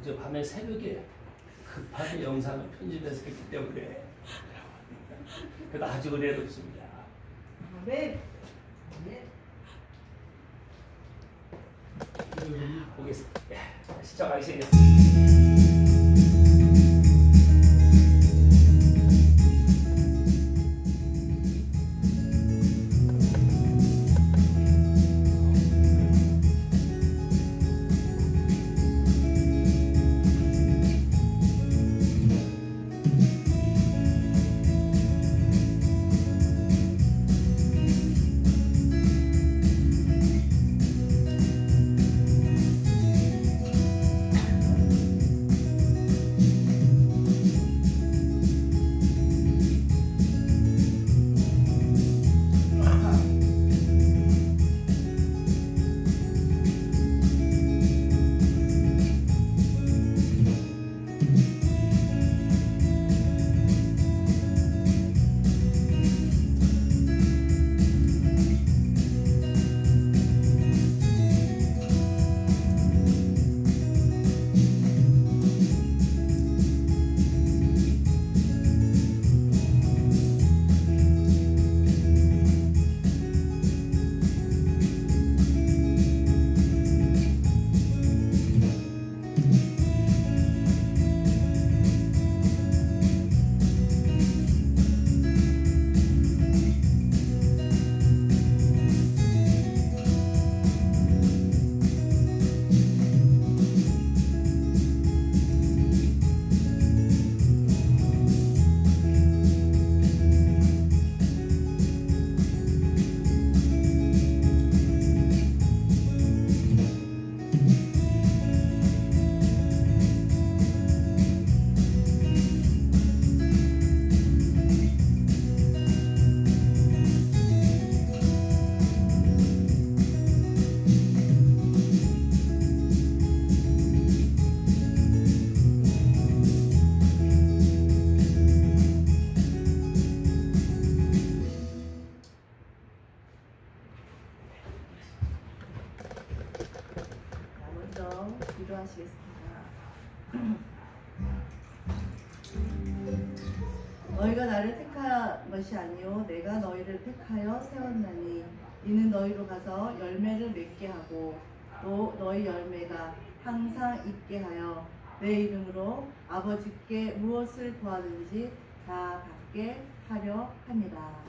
어제 밤에 새벽에 급하게 영상을 편집해서 했기 때문에 그래도 아주 은혜롭습니다. 네. 네. 보겠습니다. 시작하겠습니다. 너희가 나를 택한 것이 아니요 내가 너희를 택하여 세웠나니 이는 너희로 가서 열매를 맺게 하고 또 너희 열매가 항상 있게 하여 내 이름으로 아버지께 무엇을 구하든지 다 받게 하려 함이라.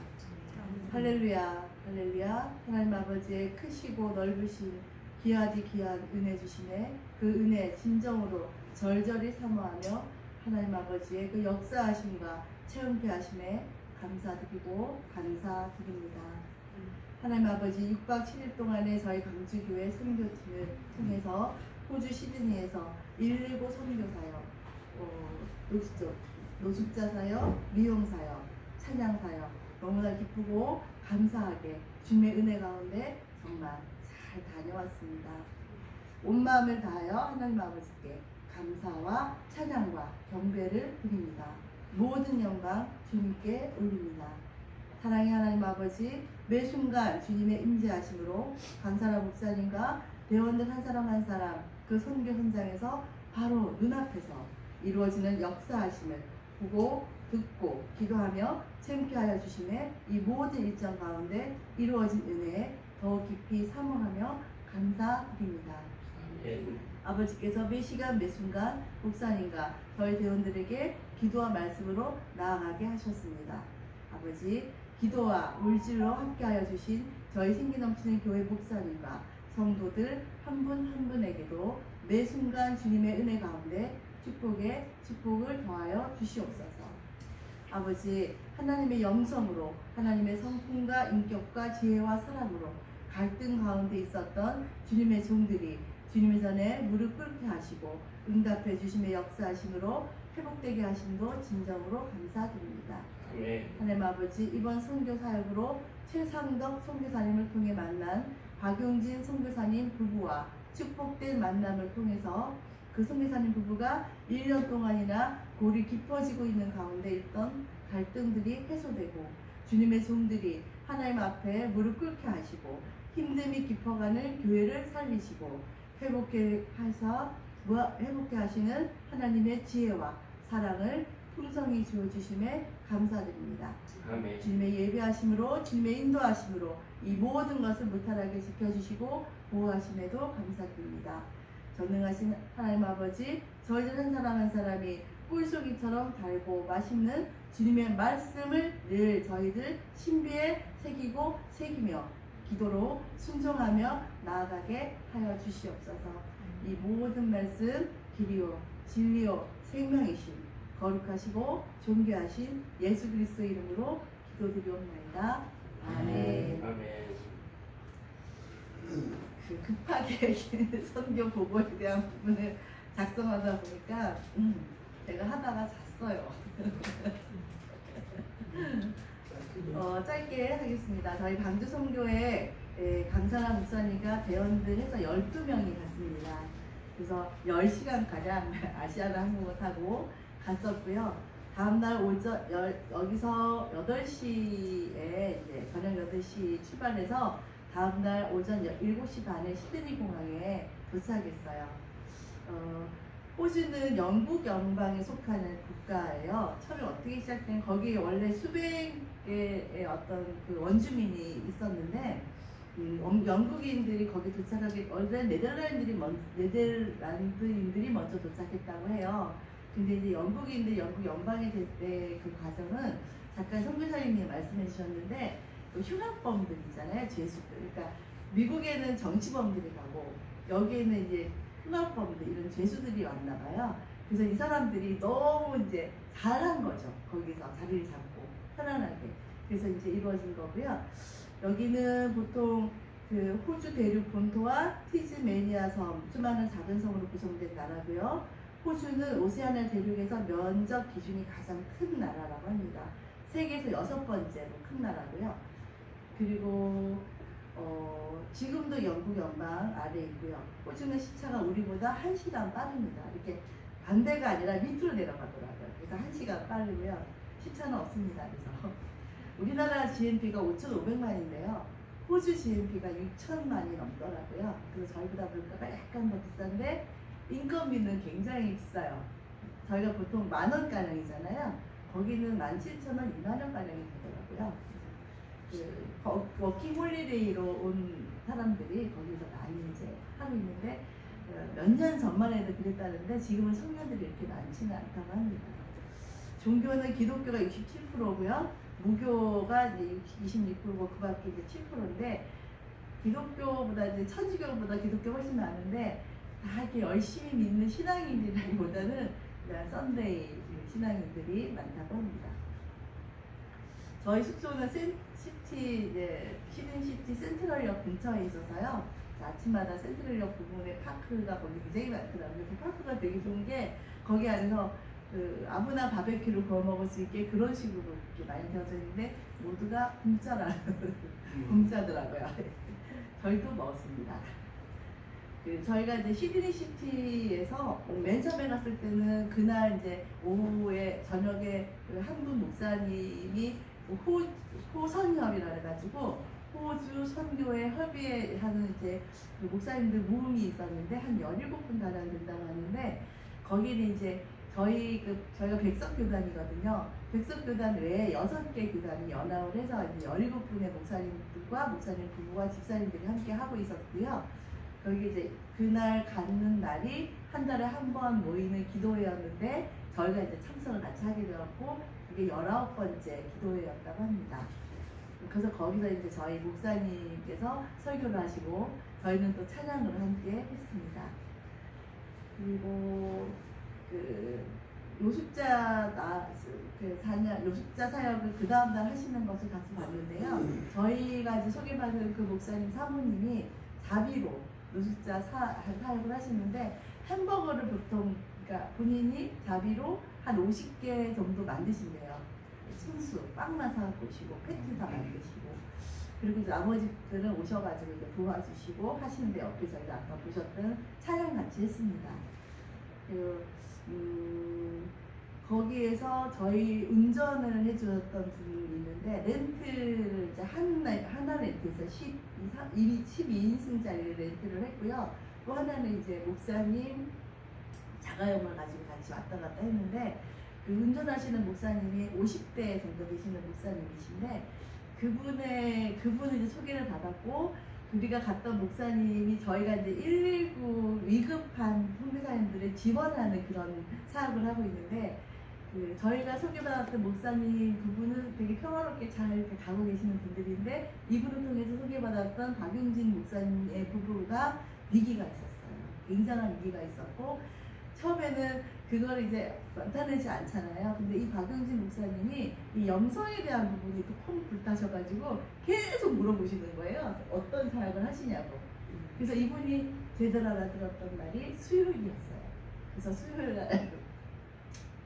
할렐루야 할렐루야. 하나님 아버지의 크시고 넓으신 귀하디 귀한 은혜 주심에 그 은혜 진정으로 절절히 사모하며 하나님 아버지의 그 역사하심과 체험케 하심에 감사드리고 감사드립니다. 하나님 아버지 6박 7일 동안에 저희 강주교회 선교팀을 통해서 호주 시드니에서 119 선교사역, 노숙자사역, 미용사역, 찬양사역 너무나 기쁘고 감사하게 주님의 은혜 가운데 정말 잘 다녀왔습니다. 온 마음을 다하여 하나님 아버지께 감사와 찬양과 경배를 드립니다. 모든 영광 주님께 올립니다. 사랑의 하나님 아버지, 매 순간 주님의 임재하심으로 강사라 목사님과 대원들 한 사람 한 사람 그 선교 현장에서 바로 눈앞에서 이루어지는 역사하심을 보고 듣고 기도하며 체험케 주심에 이 모든 일정 가운데 이루어진 은혜에 더 깊이 사모하며 감사드립니다. 아버지께서 매 시간 매 순간 목사님과 저희 대원들에게 기도와 말씀으로 나아가게 하셨습니다. 아버지, 기도와 물질로 함께하여 주신 저희 생기 넘치는 교회 목사님과 성도들 한 분 한 분에게도 매 순간 주님의 은혜 가운데 축복을 더하여 주시옵소서. 아버지, 하나님의 영성으로 하나님의 성품과 인격과 지혜와 사랑으로 갈등 가운데 있었던 주님의 종들이 주님의 전에 무릎 꿇게 하시고 응답해 주심의 역사하심으로 회복되게 하심도 진정으로 감사드립니다. 하나님 아버지, 이번 선교 사역으로 최상덕 선교사님을 통해 만난 박용진 선교사님 부부와 축복된 만남을 통해서 그 선교사님 부부가 1년 동안이나 골이 깊어지고 있는 가운데 있던 갈등들이 해소되고 주님의 종들이 하나님 앞에 무릎 꿇게 하시고 힘듦이 깊어가는 교회를 살리시고 회복해 하사 회복케 하시는 하나님의 지혜와 사랑을 풍성히 주어주심에 감사드립니다. 아멘. 주님의 예배하심으로 주님의 인도하심으로 이 모든 것을 무탈하게 지켜주시고 보호하심에도 감사드립니다. 전능하신 하나님 아버지, 저희들 한 사람 한 사람이 꿀송이처럼 달고 맛있는 주님의 말씀을 늘 저희들 신비에 새기고 새기며 기도로 순종하며 나아가게 하여 주시옵소서. 이 모든 말씀 길이요 진리요 생명이신 거룩하시고 존귀하신 예수 그리스도의 이름으로 기도드리옵나이다. 아멘. 아멘. 급하게 선교 보고에 대한 부분을 작성하다 보니까 제가 하다가 잤어요. 짧게 하겠습니다. 저희 광주 선교에 강사랑 목사님과 대원들 해서 12명이 갔습니다. 그래서 10시간가량 아시아나 항공을 타고 갔었고요. 다음날 여기서 8시에 저녁 8시 출발해서 다음날 오전 7시 반에 시드니 공항에 도착했어요. 호주는 영국 연방에 속하는 국가예요. 처음에 어떻게 시작된 거기에 원래 수백 개의 어떤 그 원주민이 있었는데 영국인들이 거기 도착하기 원래 네덜란드인들이 먼저 도착했다고 해요. 근데 이제 영국인들 영국 연방이 될 때 그 과정은 잠깐 선교사님이 말씀해 주셨는데 흉악범들 있잖아요, 죄수들. 그러니까 미국에는 정치범들이 가고 여기에는 이제 흉악범들 이런 죄수들이 왔나 봐요. 그래서 이 사람들이 너무 이제 잘한 거죠. 거기서 자리를 잡고 편안하게. 그래서 이제 이루어진 거고요. 여기는 보통 그 호주 대륙 본토와 티즈메니아 섬, 수많은 작은 섬으로 구성된 나라고요. 호주는 오세아니아 대륙에서 면적 기준이 가장 큰 나라라고 합니다. 세계에서 6번째로 큰 나라고요. 그리고 지금도 영국 연방 아래에 있고요. 호주는 시차가 우리보다 1시간 빠릅니다. 이렇게 반대가 아니라 밑으로 내려가더라고요. 그래서 1시간 빠르고요. 시차는 없습니다. 그래서 우리나라 GNP가 5,500만인데요. 호주 GNP가 6,000만이 넘더라고요. 그래서 저희보다 물가가 약간 더 비싼데 인건비는 굉장히 비싸요. 저희가 보통 10,000원가량이잖아요. 거기는 17,000원, 20,000원가량이 되더라고요. 워킹 홀리데이로 온 사람들이 거기서 많이 이제 하고 있는데 몇 년 전만 해도 그랬다는데 지금은 청년들이 이렇게 많지는 않다고 합니다. 종교는 기독교가 67%고요. 무교가 이제 26%고 그 밖에 이제 7%인데 기독교보다 이제 천주교보다 기독교 훨씬 많은데 다 이렇게 열심히 믿는 신앙인들이라기보다는 그냥 썬데이 신앙인들이 많다고 합니다. 저희 숙소는 시드니시티 센트럴역 근처에 있어서요. 아침마다 센트럴역 부분에 파크가 거기 굉장히 많더라고요. 그 파크가 되게 좋은 게 거기 안에서 그 아무나 바베큐를 구워 먹을 수 있게 그런 식으로 이렇게 많이 되어져 있는데 모두가 공짜더라고요. 저희도 먹었습니다. 저희가 이제 시드니시티에서 맨 처음에 갔을 때는 그날 이제 오후에 저녁에 그 한국 목사님이 호선협이라 해가지고 호주 선교회 협의회 하는 이제 그 목사님들 모임이 있었는데 한 17분 가량 된다고 하는데 거기는 이제 저희가 백석교단이거든요. 백석교단 외에 6개 교단이 연합을 해서 이제 17분의 목사님들과 목사님 부부와 집사님들이 함께 하고 있었고요. 거기 이제 그날 갖는 날이 한 달에 한 번 모이는 기도회였는데 저희가 이제 참석을 같이 하게 되었고 그게 19번째 기도회였다고 합니다. 그래서 거기서 이제 저희 목사님께서 설교를 하시고 저희는 또 찬양을 함께 했습니다. 그리고 요숙자 사역을 그 다음날 하시는 것을 같이 봤는데요. 저희가 이제 소개받은 그 목사님 사모님이 자비로 요숙자 사역을 하시는데 햄버거를 보통 그러니까 본인이 자비로 한 50개 정도 만드신대요. 층수, 빵만 사갖고 오시고 패티 다 만드시고 그리고 이제 나머지들은 오셔가지고 이제 도와주시고 하시는데 옆에 저희가 아까 보셨던 촬영 같이 했습니다. 거기에서 저희 운전을 해주셨던 분이 있는데 렌트를 이제 하나 렌트에서 12인승짜리를 렌트를 했고요. 또 하나는 이제 목사님, 자가용을 가지고 같이 왔다 갔다 했는데 그 운전하시는 목사님이 50대 정도 되시는 목사님이신데 그분을 이제 소개를 받았고 우리가 갔던 목사님이 저희가 이제 119 위급한 선교사님들을 지원하는 그런 사업을 하고 있는데 그 저희가 소개받았던 목사님 그분은 되게 평화롭게 잘 이렇게 가고 계시는 분들인데 이분을 통해서 소개받았던 박용진 목사님의 부부가 위기가 있었어요. 굉장한 위기가 있었고 처음에는 그걸 이제 나타내지 않잖아요. 근데 이 박용진 목사님이 이 영성에 대한 부분이 또 불타셔가지고 계속 물어보시는 거예요. 어떤 사역을 하시냐고. 그래서 이분이 제대로 알아들었던 날이 수요일이었어요. 그래서 수요일 날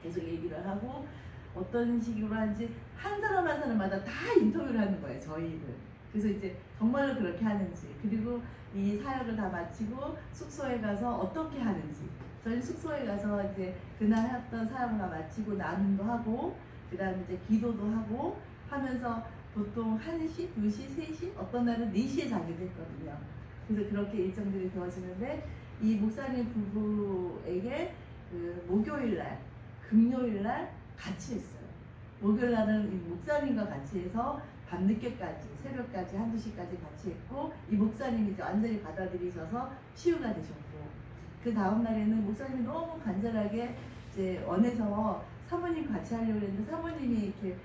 계속 얘기를 하고 어떤 식으로 하는지 한 사람 한 사람마다 다 인터뷰를 하는 거예요. 저희를. 그래서 이제 정말로 그렇게 하는지 그리고 이 사역을 다 마치고 숙소에 가서 어떻게 하는지 저희 숙소에 가서 이제 그날 했던 사역을 다 마치고 나눔도 하고 그 다음에 이제 기도도 하고 하면서 보통 1시, 2시, 3시 어떤 날은 4시에 자기도 했거든요. 그래서 그렇게 일정들이 되어지는데 이 목사님 부부에게 그 목요일날 금요일날 같이 했어요. 목요일날은 이 목사님과 같이 해서 밤늦게까지 새벽까지 1~2시까지 같이 했고 이 목사님이 이제 완전히 받아들이셔서 치유가 되셨고 그 다음 날에는 목사님이 너무 간절하게 이제 원해서 사모님 같이 하려고 했는데 사모님이 이렇게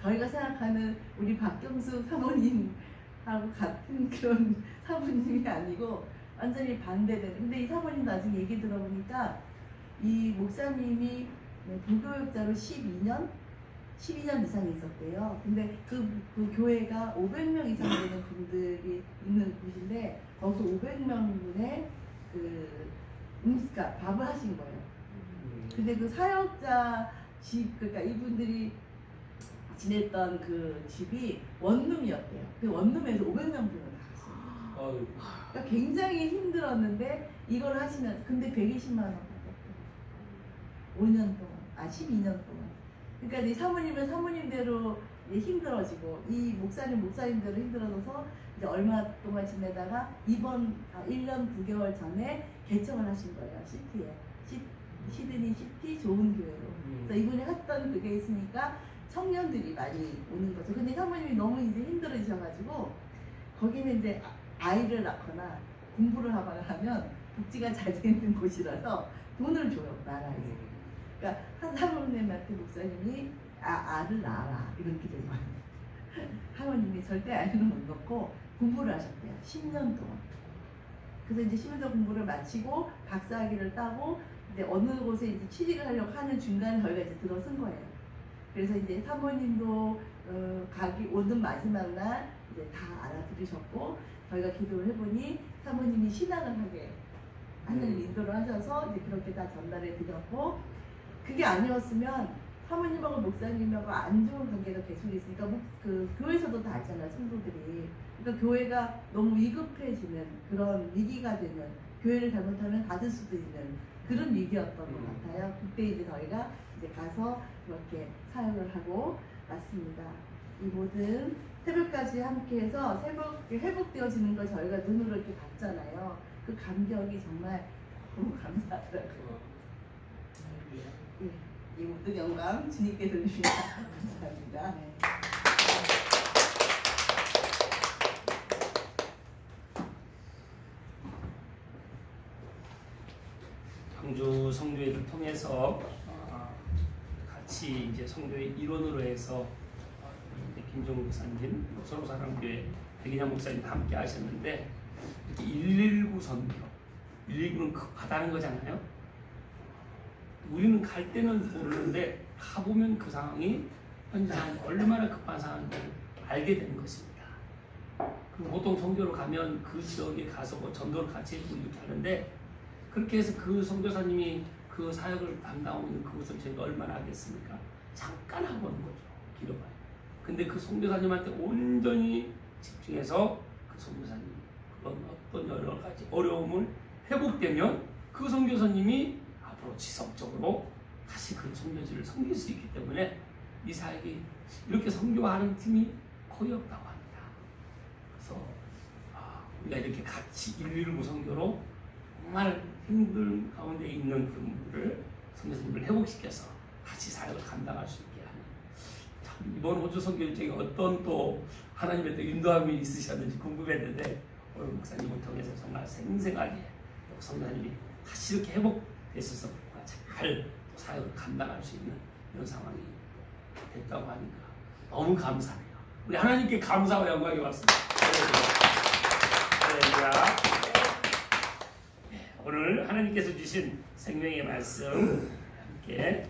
저희가 생각하는 우리 박경수 사모님하고 같은 그런 사모님이 아니고 완전히 반대되는. 근데 이 사모님 나중에 얘기 들어보니까 이 목사님이 부교육자로 12년 이상 있었대요. 근데 그 교회가 500명 이상 되는 분들이 있는 곳인데 거기서 500명분의 그러니까 밥을 하신 거예요. 근데 그 사역자 집, 그러니까 이분들이 지냈던 그 집이 원룸이었대요. 그 원룸에서 500명 분을 다 하셨어요. 그러니까 굉장히 힘들었는데 이걸 하시면 근데 120만 원 받았대요. 5년 동안, 12년 동안. 그러니까 이 사모님은 사모님대로 힘들어지고 이 목사님대로 힘들어져서 이제 얼마 동안 지내다가 이번 1년 9개월 전에 개척을 하신 거예요. 시티에. 시드니 시티 좋은 교회로. 그래서 이분이 했던 그게 있으니까 청년들이 많이 오는 거죠. 근데 사모님이 너무 이제 힘들어지셔가지고 거기는 이제 아이를 낳거나 공부를 하거나 하면 복지가 잘 되는 곳이라서 돈을 줘요, 나라에서. 그러니까 한 사모님한테 목사님이 알을 낳아라 이런 기도를 많이 해요. 사모님이 절대 아이는 못 넣고 공부를 하셨대요. 10년 동안. 그래서 이제 10년 동안 공부를 마치고 박사학위를 따고 이제 어느 곳에 이제 취직을 하려고 하는 중간에 저희가 이제 들어선 거예요. 그래서 이제 사모님도 오는 마지막 날 이제 다 알아들으셨고 저희가 기도를 해보니 사모님이 신앙을 하게 하는 인도를 하셔서 이제 그렇게 다 전달해 드렸고 그게 아니었으면 사모님하고 목사님하고 안 좋은 관계가 계속 있으니까 그 교회에서도 다 알잖아요, 성도들이. 그러니까 교회가 너무 위급해지는 그런 위기가 되는 교회를 잘못하면 닫을 수도 있는 그런 위기였던 것 같아요. 그때 이제 저희가 이제 가서 그렇게 사역을 하고 왔습니다. 이 모든 새벽까지 함께해서 새벽에 회복되어지는 걸 저희가 눈으로 이렇게 봤잖아요. 그 감격이 정말 너무 감사하더라고요. 예, 이 모든 영광 주님께 돌립니다. 감사합니다. 네. 광주 성교회를 통해서 같이 이제 성교회 일원으로 해서 김종국 목사님, 서로사랑교회 백인양 목사님 함께 하셨는데 이렇게 119 선교, 119는 급하다는 거잖아요. 우리는 갈 때는 모르는데 가보면 그 상황이 현재 얼마나 급한 상황인지 알게 되는 것입니다. 보통 선교로 가면 그 지역에 가서 뭐 전도를 같이 해주고 이렇게 하는데 그렇게 해서 그 선교사님이 그 사역을 담당하고 있는 그곳을 저희가 얼마나 하겠습니까? 잠깐 하고 오는 거죠. 길어봐요. 근데 그 선교사님한테 온전히 집중해서 그 선교사님 그런 어떤 여러 가지 어려움을 회복되면 그 선교사님이 앞으로 지속적으로 다시 그 선교지를 섬길 수 있기 때문에 이 사역이 이렇게 선교하는 팀이 거의 없다고 합니다. 그래서 우리가 이렇게 같이 119 선교로 정말 힘든 가운데 있는 그런 분들을 성도님을 회복시켜서 같이 사역을 감당할 수 있게 하는, 참 이번 호주 선교 일정에 어떤 또 하나님의 또 인도함이 있으셨는지 궁금했는데 오늘 목사님을 통해서 정말 생생하게 성도님이 다시 이렇게 회복되셔서 잘 사역을 감당할 수 있는 이런 상황이 됐다고 하니까 너무 감사해요. 우리 하나님께 감사와 영광이 왔습니다. 네, 오늘 하나님께서 주신 생명의 말씀 함께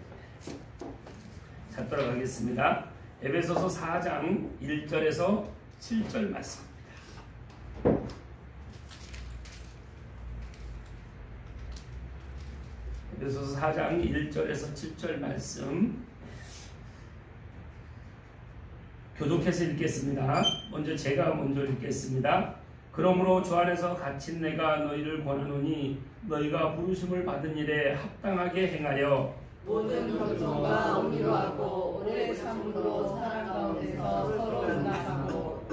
찾도록 하겠습니다. 에베소서 4장 1절에서 7절 말씀입니다. 에베소서 4장 1절에서 7절 말씀 교독해서 읽겠습니다. 제가 먼저 읽겠습니다. 그러므로 주 안에서 갇힌 내가 너희를 권하노니 너희가 부르심을 받은 일에 합당하게 행하여 모든 겸손과 온유로 하고 오래 참음으로 사랑 가운데서 서로 용납하고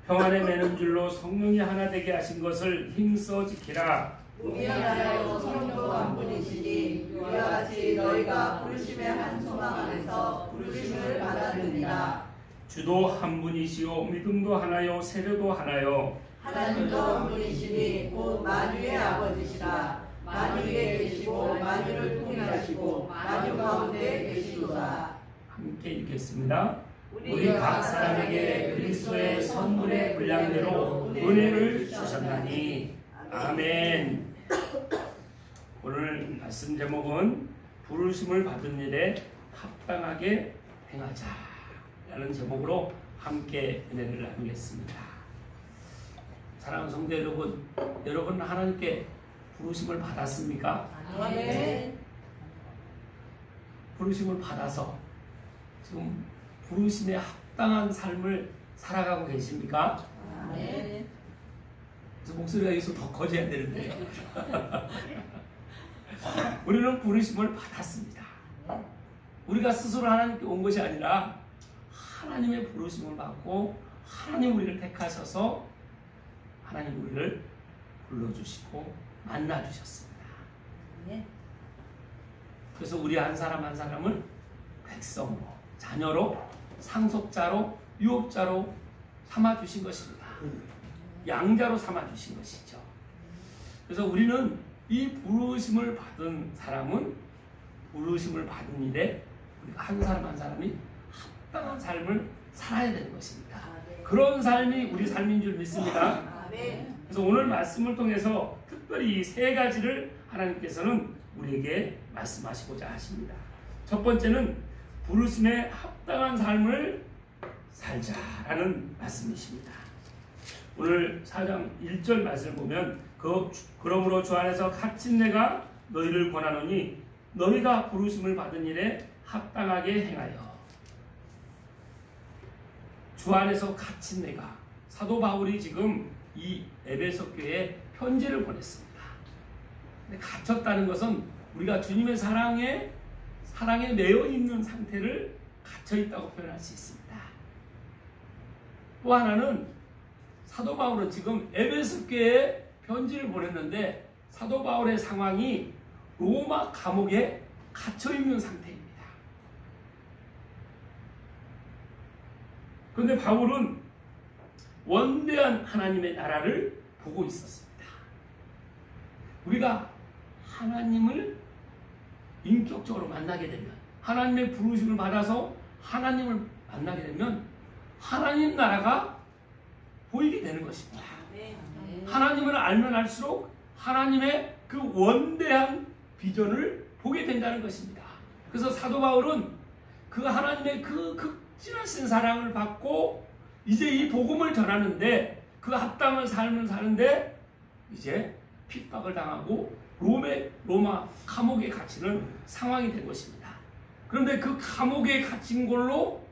평안에 매는 줄로 성령이 하나 되게 하신 것을 힘써 지키라. 우리하여 성도 한 분이시니 이와 같이 너희가 부르심의 한 소망 안에서 부르심을 받았느니라. 주도 한 분이시요 믿음도 하나요 세례도 하나요 하나님도 한 분이시니 곧 만유의 아버지시라. 만유에 계시고 만유를 통일하시고 만유 가운데 계시도다. 함께 읽겠습니다. 우리 각 사람에게 그리스도의 선물의 분량대로 은혜를 주셨나니. 아멘. 오늘 말씀 제목은 부르심을 받은 일에 합당하게 행하자 라는 제목으로 함께 은혜를 나누겠습니다. 사랑하는 성도 여러분, 여러분 하나님께 부르심을 받았습니까? 아멘. 부르심을 받아서 지금 부르심에 합당한 삶을 살아가고 계십니까? 아멘. 그래서 목소리가 여기서 더 커져야 되는데요. 우리는 부르심을 받았습니다. 우리가 스스로 하나님께 온 것이 아니라 하나님의 부르심을 받고 하나님 우리를 택하셔서 하나님 우리를 불러주시고 만나주셨습니다. 그래서 우리 한 사람 한 사람을 백성으로, 자녀로, 상속자로, 유업자로 삼아주신 것입니다. 양자로 삼아주신 것이죠. 그래서 우리는 이 부르심을 받은 사람은 부르심을 받은 일에 우리가 한 사람 한 사람이 합당한 삶을 살아야 되는 것입니다. 그런 삶이 우리 삶인 줄 믿습니다. 그래서 오늘 말씀을 통해서 특별히 이 세 가지를 하나님께서는 우리에게 말씀하시고자 하십니다. 첫 번째는 부르심에 합당한 삶을 살자라는 말씀이십니다. 오늘 4장 1절 말씀을 보면 그러므로 주 안에서 갇힌 내가 너희를 권하노니 너희가 부르심을 받은 일에 합당하게 행하여. 주 안에서 갇힌 내가, 사도 바울이 지금 이 에베소 교회에 편지를 보냈습니다. 근데 갇혔다는 것은 우리가 주님의 사랑에 매여 있는 상태를 갇혀 있다고 표현할 수 있습니다. 또 하나는 사도 바울은 지금 에베소 교회에 편지를 보냈는데 사도 바울의 상황이 로마 감옥에 갇혀 있는 상태입니다. 그런데 바울은 원대한 하나님의 나라를 보고 있었습니다. 우리가 하나님을 인격적으로 만나게 되면, 하나님의 부르심을 받아서 하나님을 만나게 되면 하나님 나라가 보이게 되는 것입니다. 하나님을 알면 알수록 하나님의 그 원대한 비전을 보게 된다는 것입니다. 그래서 사도 바울은 그 하나님의 그 극진하신 사랑을 받고 이제 이 복음을 전하는데 그 합당한 삶을 사는데 이제 핍박을 당하고 로마 감옥에 갇히는 상황이 된 것입니다. 그런데 그 감옥에 갇힌 걸로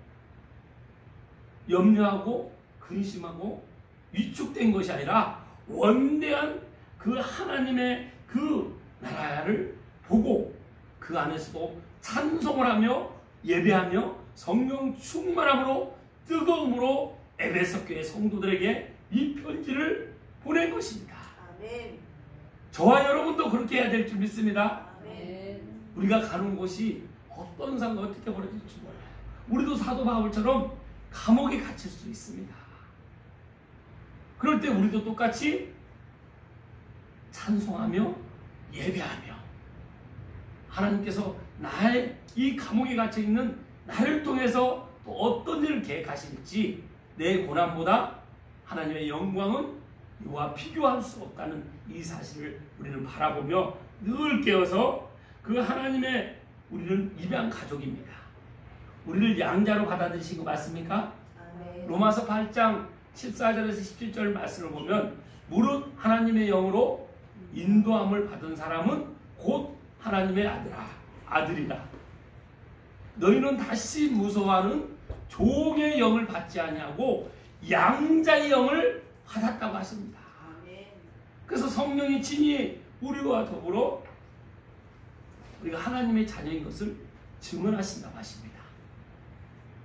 염려하고 근심하고 위축된 것이 아니라 원대한 그 하나님의 그 나라를 보고 그 안에서도 찬송을 하며 예배하며 성령 충만함으로 뜨거움으로 에베소 교회 성도들에게 이 편지를 보낸 것입니다. 아멘. 저와 여러분도 그렇게 해야 될 줄 믿습니다. 아멘. 우리가 가는 곳이 어떤 상황 어떻게 벌어질지 몰라요. 우리도 사도 바울처럼 감옥에 갇힐 수 있습니다. 그럴 때 우리도 똑같이 찬송하며 예배하며 하나님께서 나의 이 감옥에 갇혀 있는 나를 통해서 또 어떤 일을 계획하실지 내 고난보다 하나님의 영광은 이와 비교할 수 없다는 이 사실을 우리는 바라보며 늘 깨어서 그 하나님의 우리는 입양 가족입니다. 우리를 양자로 받아들이신 거 맞습니까? 아멘. 로마서 8장 14절에서 17절 말씀을 보면 무릇 하나님의 영으로 인도함을 받은 사람은 곧 하나님의 아들이라. 너희는 다시 무서워하는 종의 영을 받지 아니하고 양자의 영을 받았다고 하십니다. 아멘. 그래서 성령이 친히 우리와 더불어 우리가 하나님의 자녀인 것을 증언하신다고 하십니다.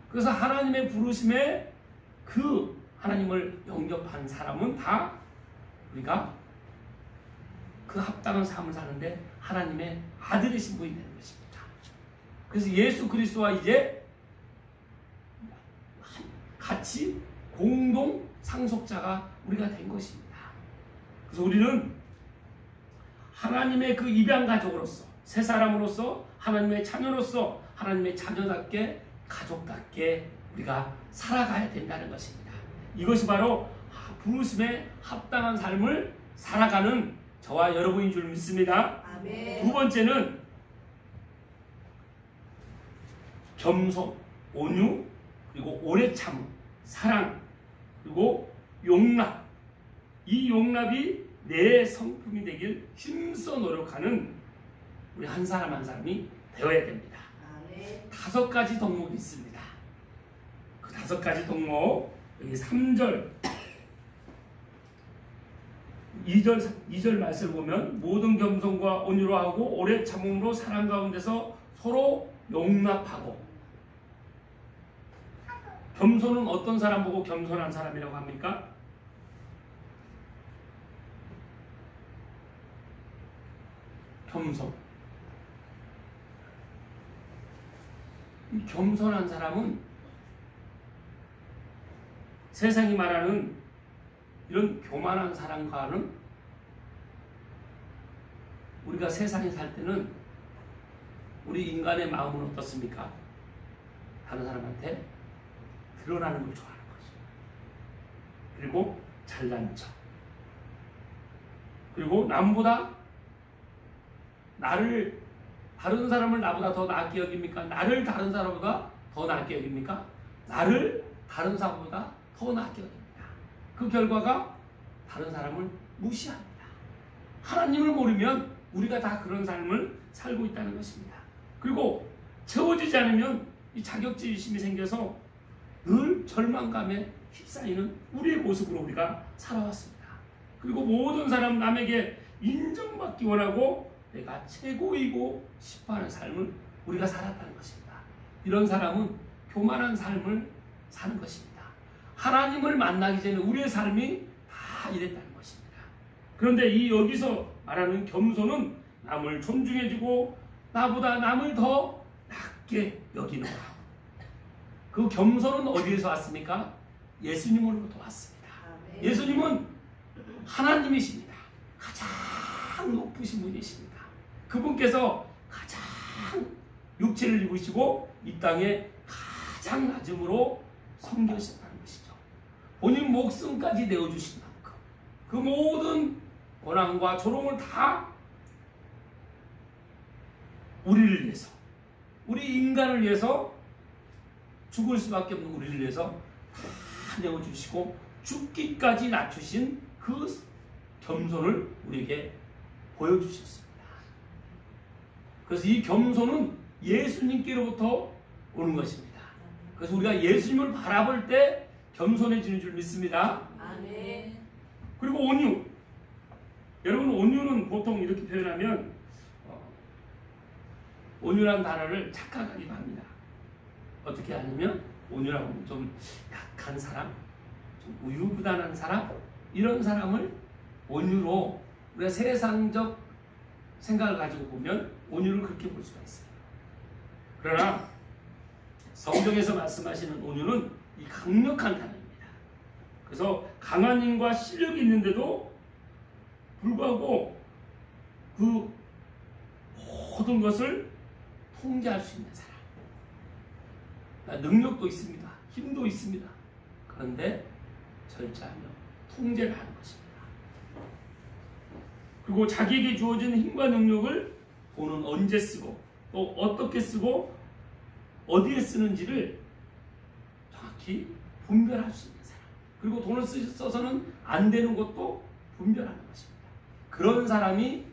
그래서 하나님의 부르심에 그 하나님을 영접한 사람은 다 우리가 그 합당한 삶을 사는데 하나님의 아들이신 분이 되는 것입니다. 그래서 예수 그리스도와 이제 같이 공동 상속자가 우리가 된 것입니다. 그래서 우리는 하나님의 그 입양 가족으로서 새 사람으로서 하나님의 자녀로서 하나님의 자녀답게 가족답게 우리가 살아가야 된다는 것입니다. 이것이 바로 부르심에 합당한 삶을 살아가는 저와 여러분인 줄 믿습니다. 아멘. 두 번째는 겸손, 온유, 그리고 오래 참음, 사랑, 그리고 용납. 이 용납이 내 성품이 되길 힘써 노력하는 우리 한 사람 한 사람이 되어야 됩니다. 아멘. 5가지 덕목이 있습니다. 그 5가지 덕목, 여기 3절, 2절 말씀을 보면 모든 겸손과 온유로 하고 오래 참음으로 사랑 가운데서 서로 용납하고. 겸손은 어떤 사람 보고 겸손한 사람이라고 합니까? 겸손. 이 겸손한 사람은 세상이 말하는 이런 교만한 사람과는 우리가 세상에 살 때는 우리 인간의 마음은 어떻습니까? 다른 사람한테 드러나는 걸 좋아하는 거죠. 그리고 잘난 척. 그리고 남보다 다른 사람을 나보다 더 낫게 여깁니까? 나를 다른 사람보다 더 낫게 여깁니까? 나를 다른 사람보다 더 낫게 여깁니다. 그 결과가 다른 사람을 무시합니다. 하나님을 모르면 우리가 다 그런 삶을 살고 있다는 것입니다. 그리고 채워지지 않으면 이 자격지심이 생겨서 늘 절망감에 휩싸이는 우리의 모습으로 우리가 살아왔습니다. 그리고 모든 사람 남에게 인정받기 원하고 내가 최고이고 싶어하는 삶을 우리가 살았다는 것입니다. 이런 사람은 교만한 삶을 사는 것입니다. 하나님을 만나기 전에 우리의 삶이 다 이랬다는 것입니다. 그런데 여기서 말하는 겸손은 남을 존중해주고 나보다 남을 더 낮게 여기는 것. 그 겸손은 어디에서 왔습니까? 예수님으로부터 왔습니다. 아멘. 예수님은 하나님이십니다. 가장 높으신 분이십니다. 그분께서 가장 육체를 입으시고 이 땅에 가장 낮음으로 섬기셨다는 것이죠. 본인 목숨까지 내어주신 만큼 그 모든 고난과 조롱을 다 우리를 위해서, 우리 인간을 위해서 죽을 수밖에 없는 우리를 위해서 다 내어주시고 죽기까지 낮추신 그 겸손을 우리에게 보여주셨습니다. 그래서 이 겸손은 예수님께로부터 오는 것입니다. 그래서 우리가 예수님을 바라볼 때 겸손해지는 줄 믿습니다. 아멘. 그리고 온유. 여러분, 온유는 보통 이렇게 표현하면 온유란 단어를 착각하기도 합니다. 어떻게 하냐면 온유라고 하면 좀 약한 사람, 좀 우유부단한 사람, 이런 사람을 온유로 우리가 세상적 생각을 가지고 보면 온유를 그렇게 볼 수가 있어요. 그러나 성경에서 말씀하시는 온유는 이 강력한 단어입니다. 그래서 강한 힘과 실력이 있는데도 불구하고 그 모든 것을 통제할 수 있는 사람. 능력도 있습니다. 힘도 있습니다. 그런데 절제하며 통제를 하는 것입니다. 그리고 자기에게 주어진 힘과 능력을 돈은 언제 쓰고 또 어떻게 쓰고 어디에 쓰는지를 정확히 분별할 수 있는 사람. 그리고 돈을 써서는 안 되는 것도 분별하는 것입니다. 그런 사람이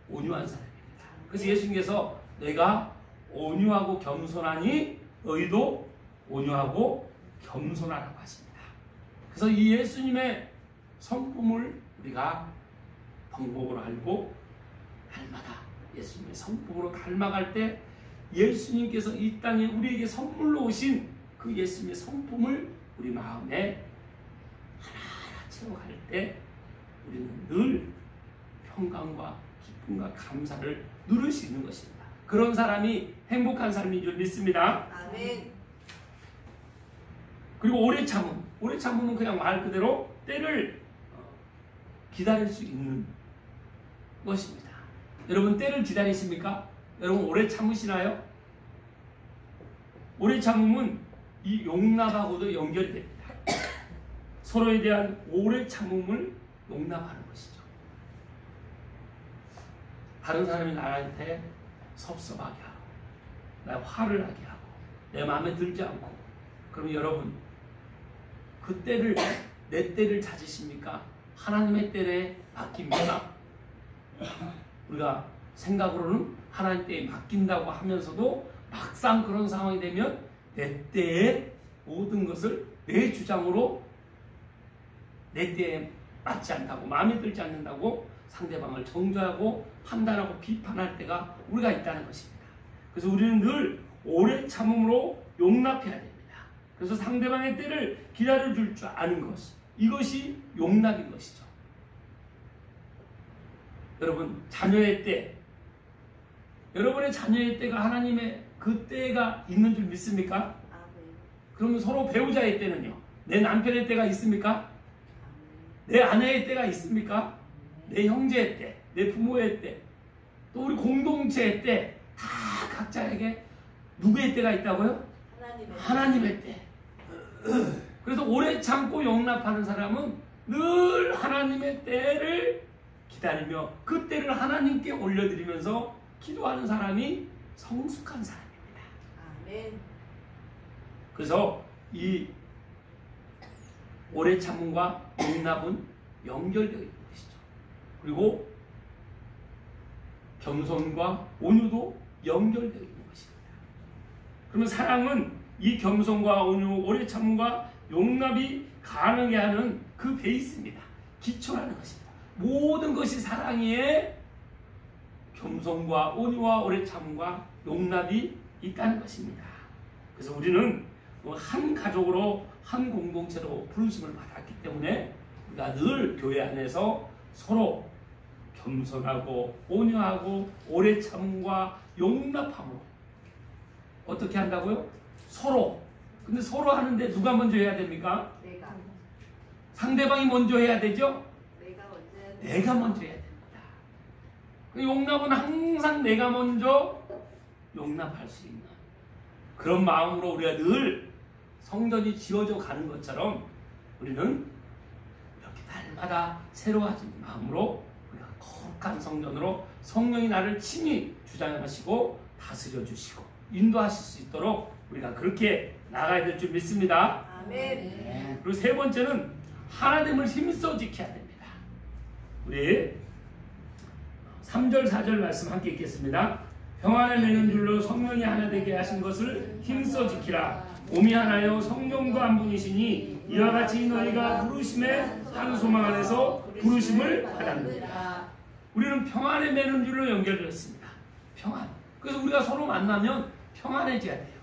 온유한 사람입니다. 그래서 예수님께서 내가 온유하고 겸손하니 너희도 온유하고 겸손하라고 하십니다. 그래서 이 예수님의 성품을 우리가 방법으로 알고 날마다 예수님의 성품으로 닮아갈 때 예수님께서 이 땅에 우리에게 선물로 오신 그 예수님의 성품을 우리 마음에 하나하나 채워갈 때 우리는 늘 평강과 기쁨과 감사를 누릴 수 있는 것입니다. 그런 사람이 행복한 삶인 줄 믿습니다. 아멘. 그리고 오래 참음. 오래 참음은 그냥 말 그대로 때를 기다릴 수 있는 것입니다. 여러분 때를 기다리십니까? 여러분 오래 참으시나요? 오래 참음은 이 용납하고도 연결이 됩니다. 서로에 대한 오래 참음을 용납하는 것이죠. 다른 사람이 나한테 섭섭하게 하고 나 화를 나게 하고 내 마음에 들지 않고 그러면 여러분 그 때를 내 때를 찾으십니까? 하나님의 때에 맡깁니까? 우리가 생각으로는 하나님 때에 맡긴다고 하면서도 막상 그런 상황이 되면 내 때에 모든 것을 내 주장으로 내 때에 맞지 않다고 마음에 들지 않는다고 상대방을 정죄하고 판단하고 비판할 때가 우리가 있다는 것입니다. 그래서 우리는 늘 오래 참음으로 용납해야 됩니다. 그래서 상대방의 때를 기다려줄 줄 아는 것, 이것이 용납인 것이죠. 여러분 자녀의 때, 여러분의 자녀의 때가 하나님의 그 때가 있는 줄 믿습니까? 그러면 서로 배우자의 때는요? 내 남편의 때가 있습니까? 내 아내의 때가 있습니까? 내 형제의 때, 내 부모의 때, 또 우리 공동체의 때, 다 각자에게 누구의 때가 있다고요? 하나님의 때. 그래서 오래 참고 용납하는 사람은 늘 하나님의 때를 기다리며 그 때를 하나님께 올려드리면서 기도하는 사람이 성숙한 사람입니다. 아멘. 그래서 이 오래 참음과 용납은 연결되어 있는 것이죠. 그리고 겸손과 온유도 연결되어 있는 것입니다. 그러면 사랑은 이 겸손과 온유, 오래 참음과 용납이 가능해 하는 그 베이스입니다. 기초라는 것입니다. 모든 것이 사랑에 겸손과 온유와 오래 참음과 용납이 있다는 것입니다. 그래서 우리는 한 가족으로 한 공동체로 부르심을 받았기 때문에 우리가 늘 교회 안에서 서로 겸손하고 온유하고 오래 참음과 용납함으로 어떻게 한다고요? 서로. 근데 서로 하는데 누가 먼저 해야 됩니까? 내가. 상대방이 먼저 해야 되죠? 내가 내가 먼저 먼저 해야 돼. 해야 됩니다. 용납은 항상 내가 먼저 용납할 수 있는 그런 마음으로 우리가 늘 성전이 지어져 가는 것처럼 우리는 이렇게 날마다 새로워진 마음으로 우리가 거룩한 성전으로 성령이 나를 친히 주장하시고 다스려 주시고 인도하실 수 있도록 우리가 그렇게 나가야 될 줄 믿습니다. 아멘. 그리고 세 번째는 하나됨을 힘써 지켜야 됩니다. 우리 3절 4절 말씀 함께 읽겠습니다. 평안을 내는 줄로 성령이 하나 되게 하신 것을 힘써 지키라. 몸이 하나요 성령도 한 분이시니 이와 같이 너희가 부르심의 한 소망 안에서 부르심을 받았느니라. 우리는 평안에 매는 줄로 연결되었습니다. 평안. 그래서 우리가 서로 만나면 평안해져야 돼요.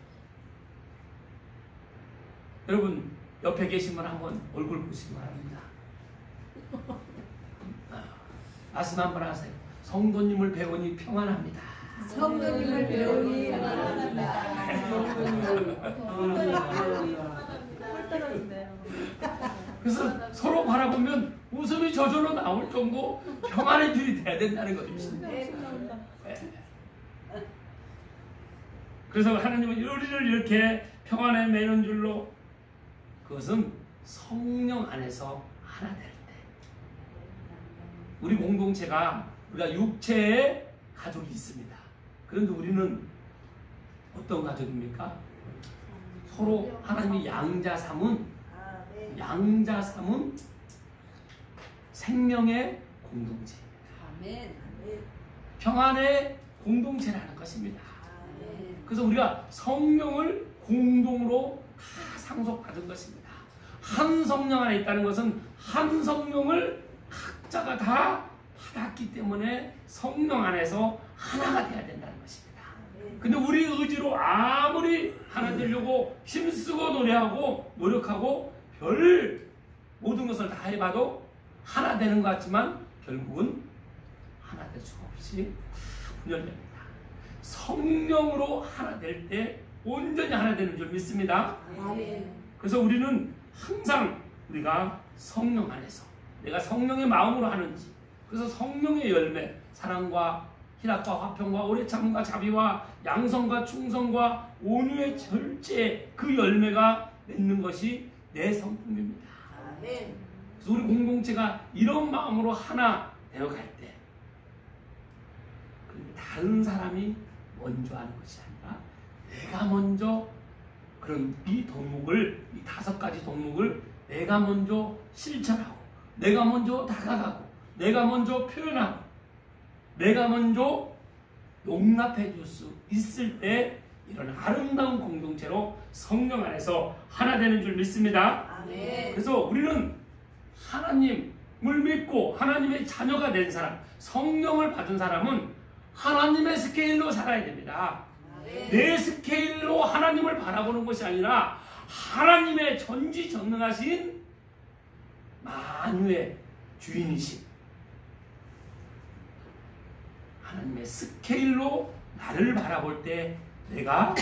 여러분 옆에 계신 분 한번 얼굴 보시기 바랍니다. 말씀 한번 하세요. 성도님을 배우니 평안합니다. 성도님을 배우니 평안합니다. 그래서 서로 바라보면 웃음이 저절로 나올 정도 평안의 길이 돼야 된다는 것입니다. 그래서 하나님은 우리를 이렇게 평안에 매는 줄로, 그것은 성령 안에서 하나 될 때. 우리 공동체가, 우리가 육체의 가족이 있습니다. 그런데 우리는 어떤 가족입니까? 서로 하나님이 양자 삼은 생명의 공동체입니다. 평안의 공동체라는 것입니다. 그래서 우리가 성령을 공동으로 다 상속받은 것입니다. 한 성령 안에 있다는 것은 한 성령을 각자가 다 받았기 때문에 성령 안에서 하나가 돼야 된다는 것입니다. 근데 우리 의지로 아무리 하나 되려고 힘쓰고 노래하고 노력하고 별 모든 것을 다 해봐도 하나 되는 것 같지만 결국은 하나 될 수가 없이 분열됩니다. 성령으로 하나 될 때 온전히 하나 되는 줄 믿습니다. 그래서 우리는 항상 우리가 성령 안에서 내가 성령의 마음으로 하는지, 그래서 성령의 열매, 사랑과 희락과 화평과 오래 참음과 자비와 양성과 충성과 온유의 절제, 그 열매가 맺는 것이 내 성품입니다. 그래서 우리 공동체가 이런 마음으로 하나 되어갈 때 다른 사람이 먼저 하는 것이 아니라 내가 먼저 그런 이 덕목을, 이 5가지 덕목을 내가 먼저 실천하고, 내가 먼저 다가가고, 내가 먼저 표현하고, 내가 먼저 용납해 줄 수 있을 때 이런 아름다운 공동체로 성령 안에서 하나 되는 줄 믿습니다. 그래서 우리는 하나님을 믿고 하나님의 자녀가 된 사람, 성령을 받은 사람은 하나님의 스케일로 살아야 됩니다. 내 스케일로 하나님을 바라보는 것이 아니라 하나님의 전지전능하신 만유의 주인이신 하나님의 스케일로 나를 바라볼 때 내가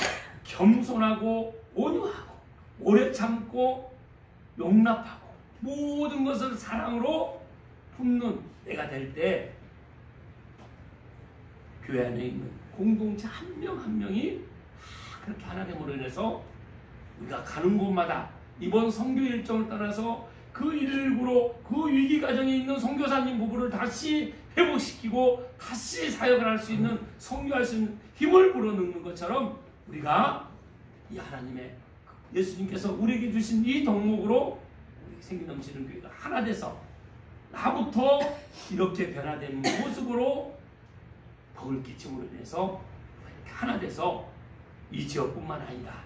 겸손하고 온유하고 오래 참고 용납하고 모든 것을 사랑으로 품는 내가 될 때 교회 안에 있는 공동체 한 명 한 명이 그렇게 하나 됨으로 인해서 우리가 가는 곳마다 이번 선교 일정을 따라서 그 119로 그 위기 과정에 있는 선교사님 부부를 다시 회복시키고 다시 사역을 할 수 있는, 선교할 수 있는 힘을 불어넣는 것처럼 우리가 이 하나님의 예수님께서 우리에게 주신 이 덕목으로 우리 생기 넘치는 교회가 하나 돼서 나부터 이렇게 변화된 모습으로 덕을 끼침으로 인해서 이렇게 하나 돼서 이 지역뿐만 아니라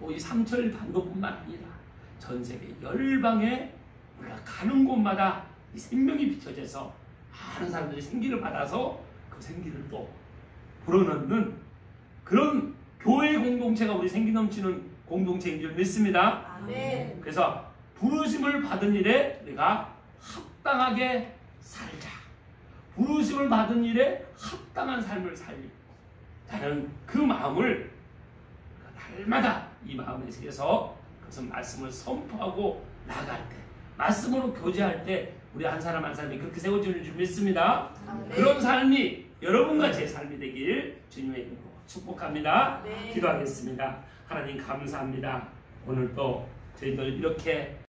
이 삼천 반도뿐만 아니라 전 세계 열방에 우리가 가는 곳마다 이 생명이 비춰져서 많은 사람들이 생기를 받아서 그 생기를 또 불어넣는 그런 교회 공동체가 우리 생기 넘치는 공동체인 줄 믿습니다. 그래서 부르심을 받은 일에 우리가 합당하게 살자. 부르심을 받은 일에 합당한 삶을 살자는 그 마음을 날마다 이 마음에 새겨서 그것은 말씀을 선포하고 나갈 때, 말씀으로 교제할 때 우리 한 사람 한 사람이 그렇게 세워지는 줄 믿습니다. 그런 삶이 여러분과 제 삶이 되길 주님의 이름으로 축복합니다. 기도하겠습니다. 하나님 감사합니다. 오늘 또 저희들 이렇게